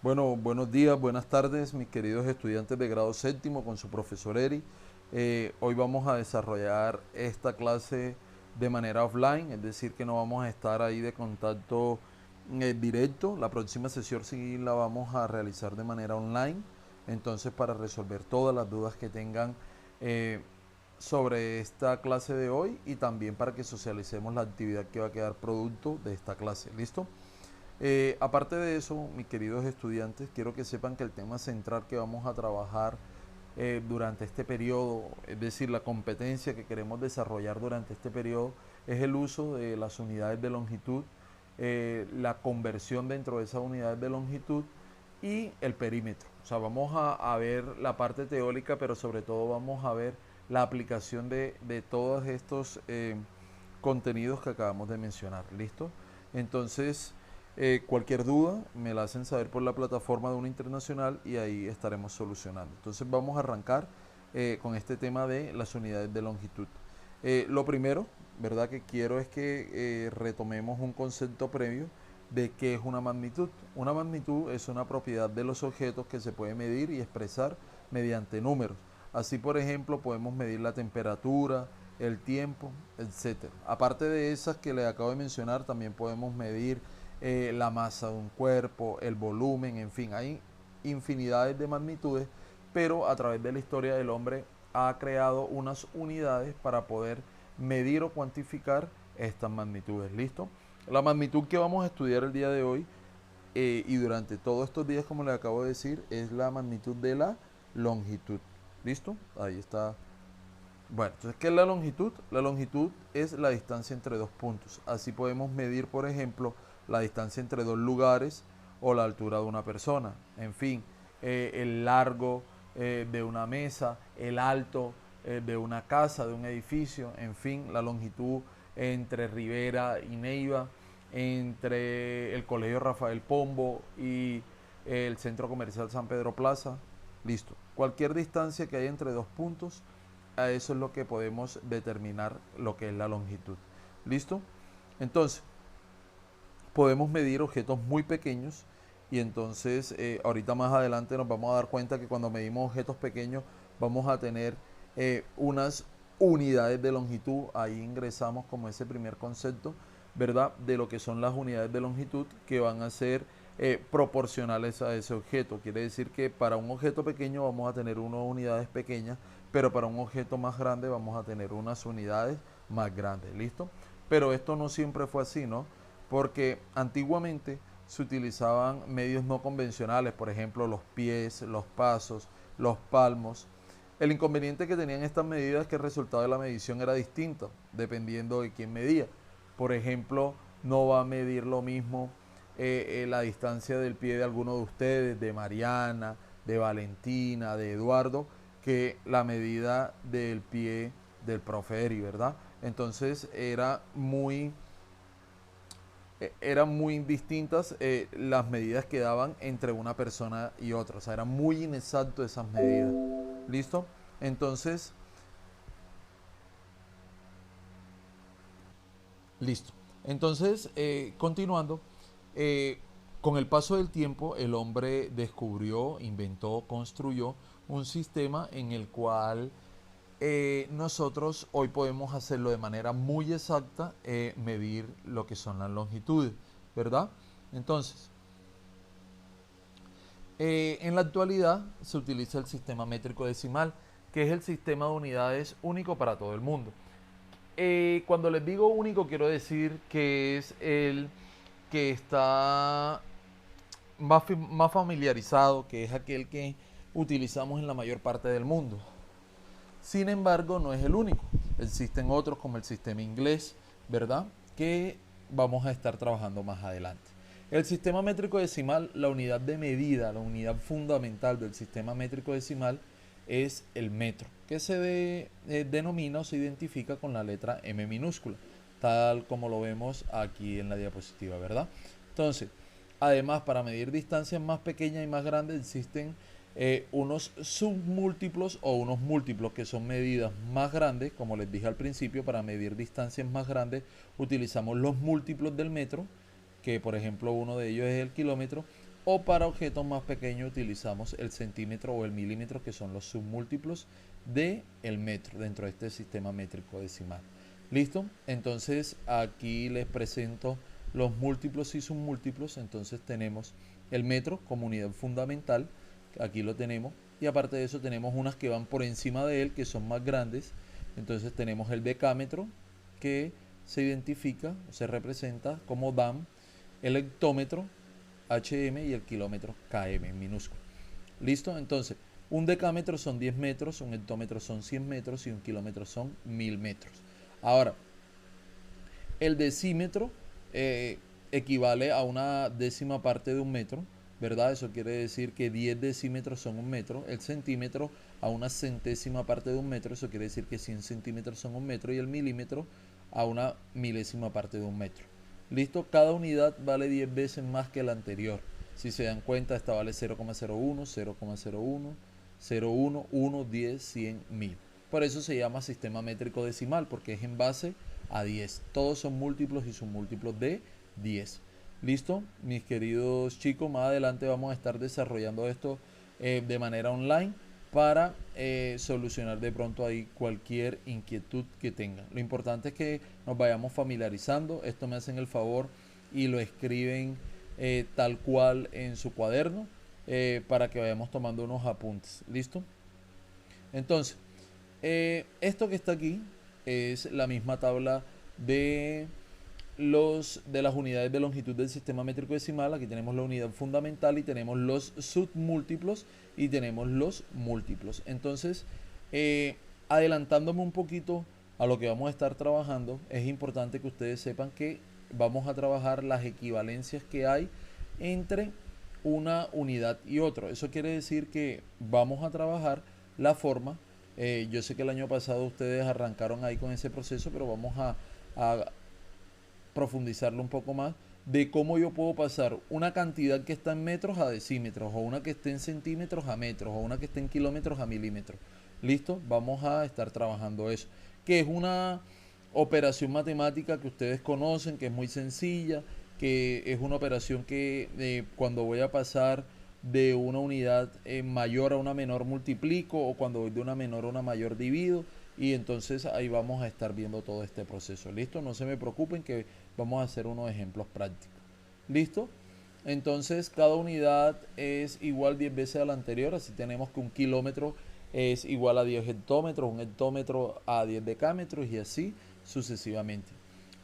Bueno, buenos días, buenas tardes, mis queridos estudiantes de grado séptimo con su profesor Eri. Hoy vamos a desarrollar esta clase de manera offline, es decir, que no vamos a estar ahí de contacto directo. La próxima sesión sí la vamos a realizar de manera online. Entonces, para resolver todas las dudas que tengan eh, sobre esta clase de hoy y también para que socialicemos la actividad que va a quedar producto de esta clase. ¿Listo? Aparte de eso, mis queridos estudiantes, quiero que sepan que el tema central que vamos a trabajar durante este periodo, es decir, la competencia que queremos desarrollar durante este periodo, es el uso de las unidades de longitud, la conversión dentro de esas unidades de longitud y el perímetro. O sea, vamos a ver la parte teórica, pero sobre todo vamos a ver la aplicación de todos estos contenidos que acabamos de mencionar. ¿Listo? Entonces, cualquier duda me la hacen saber por la plataforma de una internacional y ahí estaremos solucionando. Entonces vamos a arrancar con este tema de las unidades de longitud. Lo primero, ¿verdad? Que quiero es que retomemos un concepto previo de qué es una magnitud. Una magnitud es una propiedad de los objetos que se puede medir y expresar mediante números. Así, por ejemplo, podemos medir la temperatura, el tiempo, etcétera. Aparte de esas que les acabo de mencionar, también podemos medir la masa de un cuerpo, el volumen, en fin, hay infinidades de magnitudes, pero a través de la historia del hombre ha creado unas unidades para poder medir o cuantificar estas magnitudes. ¿Listo? La magnitud que vamos a estudiar el día de hoy y durante todos estos días, como les acabo de decir, es la magnitud de la longitud. ¿Listo? Ahí está. Bueno, entonces, ¿qué es la longitud? La longitud es la distancia entre dos puntos. Así podemos medir, por ejemplo, la distancia entre dos lugares o la altura de una persona. En fin, el largo de una mesa, el alto de una casa, de un edificio. En fin, la longitud entre Rivera y Neiva, entre el Colegio Rafael Pombo y el Centro Comercial San Pedro Plaza. Listo. Cualquier distancia que haya entre dos puntos, a eso es lo que podemos determinar lo que es la longitud. ¿Listo? Entonces, podemos medir objetos muy pequeños y entonces ahorita más adelante nos vamos a dar cuenta que cuando medimos objetos pequeños vamos a tener unas unidades de longitud. Ahí ingresamos como ese primer concepto, ¿verdad? De lo que son las unidades de longitud que van a ser proporcionales a ese objeto. Quiere decir que para un objeto pequeño vamos a tener unas unidades pequeñas, pero para un objeto más grande vamos a tener unas unidades más grandes. ¿Listo? Pero esto no siempre fue así, ¿no? Porque antiguamente se utilizaban medios no convencionales, por ejemplo los pies, los pasos, los palmos. El inconveniente que tenían estas medidas es que el resultado de la medición era distinto, dependiendo de quién medía. Por ejemplo, no va a medir lo mismo la distancia del pie de alguno de ustedes, de Mariana, de Valentina, de Eduardo, que la medida del pie del profe Eri, ¿verdad? Entonces eran muy distintas las medidas que daban entre una persona y otra. O sea, eran muy inexactas esas medidas. ¿Listo? Entonces, listo. Entonces, continuando, eh, con el paso del tiempo, el hombre descubrió, inventó, construyó un sistema en el cual nosotros hoy podemos hacerlo de manera muy exacta, medir lo que son las longitudes, ¿verdad? Entonces, en la actualidad se utiliza el sistema métrico decimal, que es el sistema de unidades único para todo el mundo. Cuando les digo único, quiero decir que es el que está más familiarizado, que es aquel que utilizamos en la mayor parte del mundo. Sin embargo, no es el único. Existen otros como el sistema inglés, ¿verdad? Que vamos a estar trabajando más adelante. El sistema métrico decimal, la unidad de medida, la unidad fundamental del sistema métrico decimal es el metro, que denomina o se identifica con la letra M minúscula, tal como lo vemos aquí en la diapositiva, ¿verdad? Entonces, además, para medir distancias más pequeñas y más grandes existen unos submúltiplos o unos múltiplos que son medidas más grandes. Como les dije al principio, para medir distancias más grandes utilizamos los múltiplos del metro, que por ejemplo uno de ellos es el kilómetro, o para objetos más pequeños utilizamos el centímetro o el milímetro, que son los submúltiplos del metro dentro de este sistema métrico decimal. ¿Listo? Entonces aquí les presento los múltiplos y submúltiplos. Entonces tenemos el metro como unidad fundamental, aquí lo tenemos, y aparte de eso tenemos unas que van por encima de él, que son más grandes. Entonces tenemos el decámetro, que se identifica o se representa como DAM, el hectómetro HM y el kilómetro KM en minúsculo. ¿Listo? Entonces, un decámetro son 10 metros, un hectómetro son 100 metros y un kilómetro son 1000 metros. Ahora, el decímetro equivale a una décima parte de un metro, ¿verdad? Eso quiere decir que 10 decímetros son un metro. El centímetro a una centésima parte de un metro, eso quiere decir que 100 centímetros son un metro. Y el milímetro a una milésima parte de un metro. ¿Listo? Cada unidad vale 10 veces más que la anterior. Si se dan cuenta, esta vale 0,01, 0,01, 0,1, 1, 10, 100, 1000. Por eso se llama sistema métrico decimal, porque es en base a 10. Todos son múltiplos y submúltiplos de 10. ¿Listo? Mis queridos chicos, más adelante vamos a estar desarrollando esto de manera online para solucionar de pronto ahí cualquier inquietud que tengan. Lo importante es que nos vayamos familiarizando. Esto me hacen el favor y lo escriben tal cual en su cuaderno para que vayamos tomando unos apuntes. ¿Listo? Entonces, esto que está aquí es la misma tabla de las unidades de longitud del sistema métrico decimal. Aquí tenemos la unidad fundamental y tenemos los submúltiplos y tenemos los múltiplos. Entonces, adelantándome un poquito a lo que vamos a estar trabajando, es importante que ustedes sepan que vamos a trabajar las equivalencias que hay entre una unidad y otro. Eso quiere decir que vamos a trabajar la forma. Yo sé que el año pasado ustedes arrancaron ahí con ese proceso, pero vamos a profundizarlo un poco más, de cómo yo puedo pasar una cantidad que está en metros a decímetros, o una que esté en centímetros a metros, o una que esté en kilómetros a milímetros. ¿Listo? Vamos a estar trabajando eso, que es una operación matemática que ustedes conocen, que es muy sencilla, que es una operación que cuando voy a pasar de una unidad mayor a una menor multiplico, o cuando voy de una menor a una mayor divido, y entonces ahí vamos a estar viendo todo este proceso. ¿Listo? No se me preocupen que vamos a hacer unos ejemplos prácticos. ¿Listo? Entonces cada unidad es igual 10 veces a la anterior, así tenemos que un kilómetro es igual a 10 hectómetros, un hectómetro a 10 decámetros y así sucesivamente.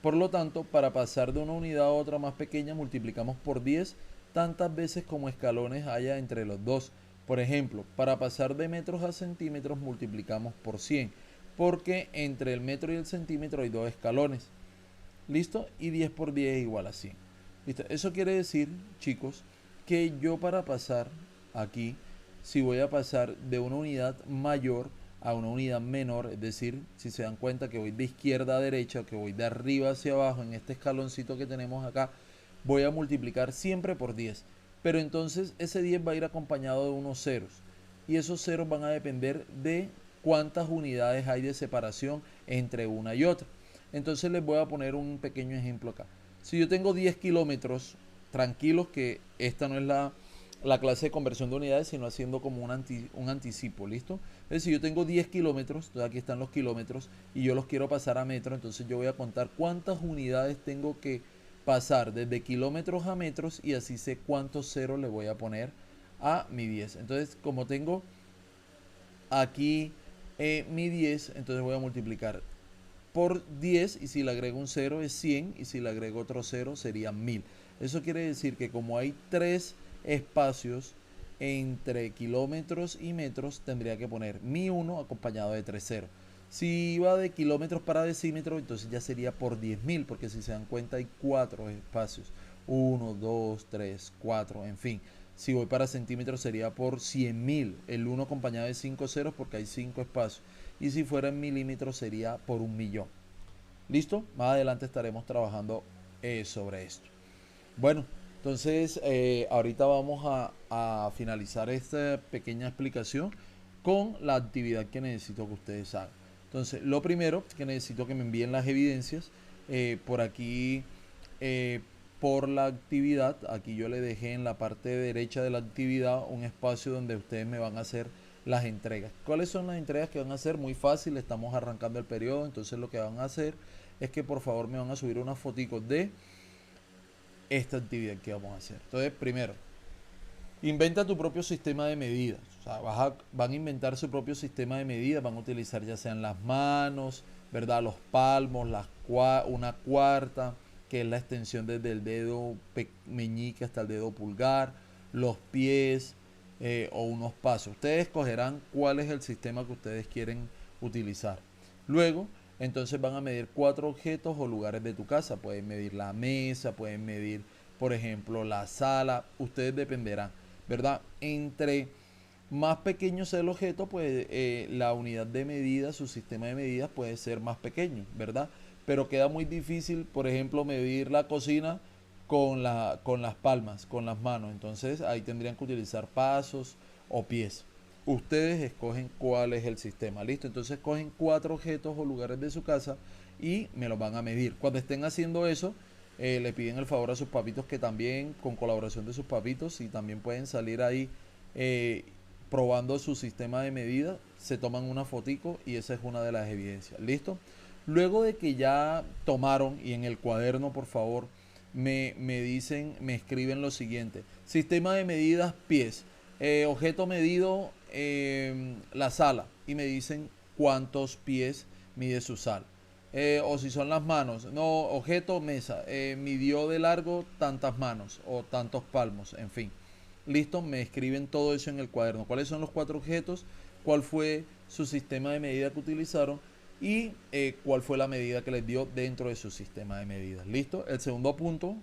Por lo tanto, para pasar de una unidad a otra más pequeña multiplicamos por 10 tantas veces como escalones haya entre los dos. Por ejemplo, para pasar de metros a centímetros multiplicamos por 100, porque entre el metro y el centímetro hay dos escalones. ¿Listo? Y 10 por 10 es igual a 100. ¿Listo? Eso quiere decir, chicos, que yo para pasar aquí, si voy a pasar de una unidad mayor a una unidad menor, es decir, si se dan cuenta que voy de izquierda a derecha, que voy de arriba hacia abajo en este escaloncito que tenemos acá, voy a multiplicar siempre por 10. Pero entonces ese 10 va a ir acompañado de unos ceros. Y esos ceros van a depender de cuántas unidades hay de separación entre una y otra. Entonces les voy a poner un pequeño ejemplo acá. Si yo tengo 10 kilómetros, tranquilos que esta no es la clase de conversión de unidades, sino haciendo como un anticipo, ¿listo? Es decir, yo tengo 10 kilómetros, entonces aquí están los kilómetros, y yo los quiero pasar a metro, entonces yo voy a contar cuántas unidades tengo que pasar desde kilómetros a metros, y así sé cuántos ceros le voy a poner a mi 10. Entonces, como tengo aquí mi 10, entonces voy a multiplicar por 10, y si le agrego un 0 es 100, y si le agrego otro 0 sería 1000. Eso quiere decir que como hay tres espacios entre kilómetros y metros, tendría que poner mi 1 acompañado de 3 ceros. Si iba de kilómetros para decímetros, entonces ya sería por 10.000, porque si se dan cuenta hay 4 espacios. 1, 2, 3, 4, en fin. Si voy para centímetros sería por 100.000, el 1 acompañado de 5 ceros porque hay 5 espacios. Y si fuera en milímetros sería por 1.000.000. ¿Listo? Más adelante estaremos trabajando sobre esto. Bueno, entonces ahorita vamos a finalizar esta pequeña explicación con la actividad que necesito que ustedes hagan. Entonces, lo primero que necesito que me envíen las evidencias. Por aquí por la actividad. Aquí yo le dejé en la parte derecha de la actividad un espacio donde ustedes me van a hacer las entregas. ¿Cuáles son las entregas que van a hacer? Muy fácil, estamos arrancando el periodo, entonces lo que van a hacer es que por favor me van a subir unas fotos de esta actividad que vamos a hacer. Entonces, primero, inventa tu propio sistema de medidas. O sea, van a inventar su propio sistema de medidas, van a utilizar ya sean las manos, ¿verdad? Los palmos, una cuarta, que es la extensión desde el dedo meñique hasta el dedo pulgar, los pies o unos pasos. Ustedes escogerán cuál es el sistema que ustedes quieren utilizar. Luego, entonces van a medir 4 objetos o lugares de tu casa. Pueden medir la mesa, pueden medir, por ejemplo, la sala. Ustedes dependerán, ¿verdad? Entre más pequeño sea el objeto, pues la unidad de medida, su sistema de medidas puede ser más pequeño, ¿verdad? Pero queda muy difícil, por ejemplo, medir la cocina con las palmas, con las manos. Entonces ahí tendrían que utilizar pasos o pies. Ustedes escogen cuál es el sistema, ¿listo? Entonces cogen 4 objetos o lugares de su casa y me los van a medir. Cuando estén haciendo eso, le piden el favor a sus papitos que también, con colaboración de sus papitos, y también pueden salir ahí probando su sistema de medida, se toman una fotico y esa es una de las evidencias, ¿listo? Luego de que ya tomaron, y en el cuaderno por favor me dicen, me escriben lo siguiente: sistema de medidas pies, objeto medido la sala, y me dicen cuántos pies mide su sala. O si son las manos, no, objeto mesa, midió de largo tantas manos o tantos palmos, en fin. Listo, me escriben todo eso en el cuaderno. ¿Cuáles son los 4 objetos? ¿Cuál fue su sistema de medida que utilizaron? Y cuál fue la medida que les dio dentro de su sistema de medidas. ¿Listo? El segundo punto,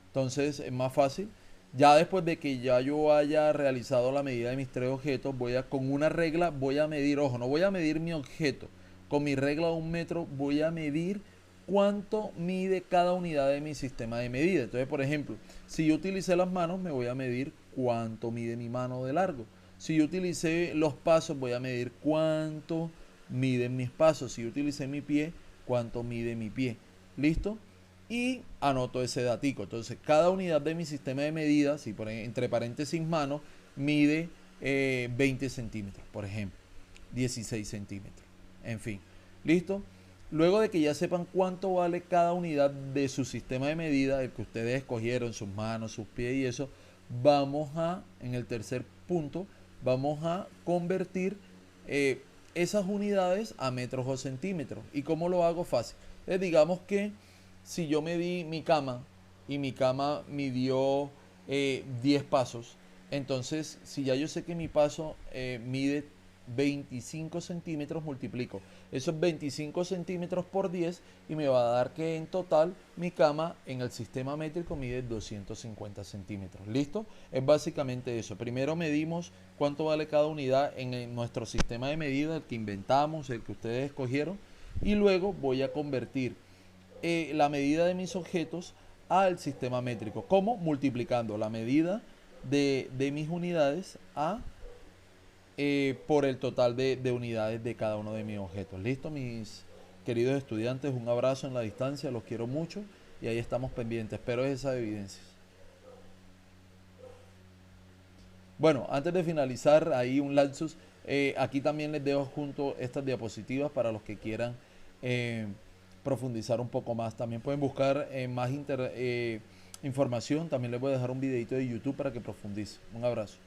entonces es más fácil. Ya después de que ya yo haya realizado la medida de mis 3 objetos, con una regla voy a medir, ojo, no voy a medir mi objeto. Con mi regla de 1 metro voy a medir cuánto mide cada unidad de mi sistema de medida. Entonces, por ejemplo, si yo utilicé las manos, me voy a medir cuánto mide mi mano de largo. Si yo utilicé los pasos, voy a medir cuánto miden mis pasos. Si yo utilicé mi pie, cuánto mide mi pie. ¿Listo? Y anoto ese datico. Entonces, cada unidad de mi sistema de medida, si ponen entre paréntesis mano, mide 20 centímetros, por ejemplo, 16 centímetros. En fin, ¿listo? Luego de que ya sepan cuánto vale cada unidad de su sistema de medida, el que ustedes escogieron, sus manos, sus pies y eso, en el tercer punto, vamos a convertir esas unidades a metros o centímetros. ¿Y cómo lo hago? Fácil. Digamos que si yo medí mi cama y mi cama midió 10 pasos, entonces si ya yo sé que mi paso mide 25 centímetros, multiplico esos 25 centímetros por 10 y me va a dar que en total mi cama en el sistema métrico mide 250 centímetros. ¿Listo? Es básicamente eso. Primero medimos cuánto vale cada unidad en nuestro sistema de medida, el que inventamos, el que ustedes escogieron, y luego voy a convertir la medida de mis objetos al sistema métrico. ¿Cómo? Multiplicando la medida de mis unidades por el total de unidades de cada uno de mis objetos. ¿Listo, mis queridos estudiantes? Un abrazo en la distancia, los quiero mucho y ahí estamos pendientes. Espero esas evidencias. Bueno, antes de finalizar, ahí un lapsus. Aquí también les dejo junto estas diapositivas para los que quieran profundizar un poco más. También pueden buscar más información. También les voy a dejar un videito de YouTube para que profundice. Un abrazo.